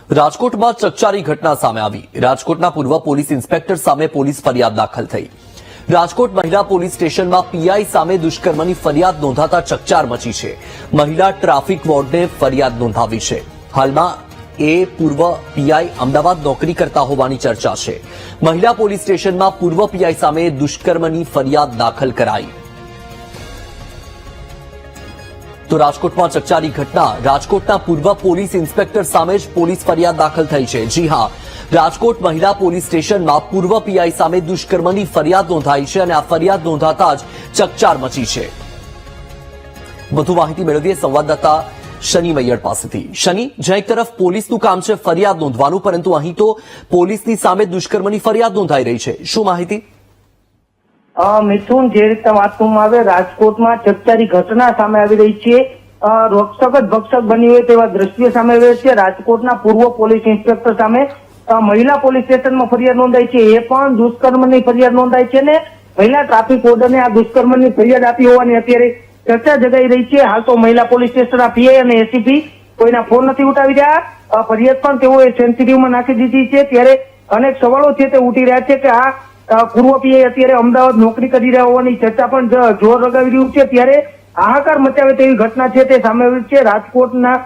રાજકોટમાં ચકચારી ઘટના સામે આવી। રાજકોટના પૂર્વ પોલીસ ઇન્સ્પેક્ટર સામે પોલીસ ફરિયાદ દાખલ થઈ। રાજકોટ મહિલા પોલીસ સ્ટેશનમાં પીઆઈ સામે દુષ્કર્મની ફરિયાદ નોંધાતા ચકચાર મચી છે। મહિલા ટ્રાફિક વોર્ડને ફરિયાદ નોંધાવી છે। હાલમાં એ પૂર્વ પીઆઈ અમદાવાદ નોકરી કરતા હોવાની ચર્ચા છે। મહિલા પોલીસ સ્ટેશનમાં પૂર્વ પીઆઈ સામે દુષ્કર્મની ફરિયાદ દાખલ કરાઈ। તો રાજકોટમાં ચકચારી ઘટના। રાજકોટના પૂર્વ પોલીસ ઇન્સ્પેક્ટર સામે જ પોલીસ ફરિયાદ દાખલ થઈ છે। જી હા, રાજકોટ મહિલા પોલીસ સ્ટેશનમાં પૂર્વ પીઆઈ સામે દુષ્કર્મની ફરિયાદ નોંધાઈ છે અને આ ફરિયાદ નોંધાતા જ ચકચાર મચી છે। વધુ માહિતી મેળવીએ સંવાદદાતા શનિ મૈયડ પાસેથી। શનિ, જ્યાં એક તરફ પોલીસનું કામ છે ફરિયાદ નોંધવાનું, પરંતુ અહીં તો પોલીસની સામે દુષ્કર્મની ફરિયાદ નોંધાઈ રહી છે, શું માહિતી? મિથુન, જે રીતે વાત કરવામાં આવે, રાજકોટમાં ચકચારી ઘટના સામે આવી રહી છે। રક્ષક જ ભક્ષક બની હોય તેવા દ્રશ્ય સામે આવે છે। રાજકોટના પૂર્વ પોલીસ ઇન્સ્પેક્ટર સામે મહિલા પોલીસ સ્ટેશનમાં ફરિયાદ નોંધાઈ છે। એ પણ દુષ્કર્મની ફરિયાદ નોંધાઈ છે ને મહિલા ટ્રાફિક વોર્ડને આ દુષ્કર્મની ફરિયાદ આપી હોવાની અત્યારે ચર્ચા જગાઈ રહી છે। હાલ તો મહિલા પોલીસ સ્ટેશનના પીઆઈ અને એસીપી કોઈના ફોન નથી ઉઠાવી રહ્યા। ફરિયાદ પણ તેઓએ સેન્સિટિવમાં નાખી દીધી છે। ત્યારે અનેક સવાલો છે તે ઉઠી રહ્યા છે કે આ પૂર્વ પીઆઈ અત્યારે અમદાવાદ નોકરી કરી રહ્યા હોવાની ચર્ચા પણ જોર લગાવી રહ્યું છે। ત્યારે હાહાકાર મચાવે તેવી ઘટના છે તે સામે આવી છે। રાજકોટના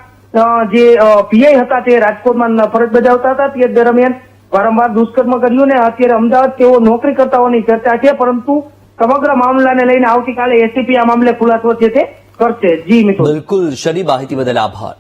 જે પીઆઈ હતા તે રાજકોટમાં ફરજ બજાવતા હતા, તે દરમિયાન વારંવાર દુષ્કર્મ કર્યું ને અત્યારે અમદાવાદ તેઓ નોકરી કરતા હોવાની ચર્ચા છે। પરંતુ સમગ્ર મામલાને લઈને આવતીકાલે એસીપી આ મામલે ખુલાસો છે તે કરશે। જી મિત્રો, બિલકુલ શનિ, માહિતી બદલ આભાર।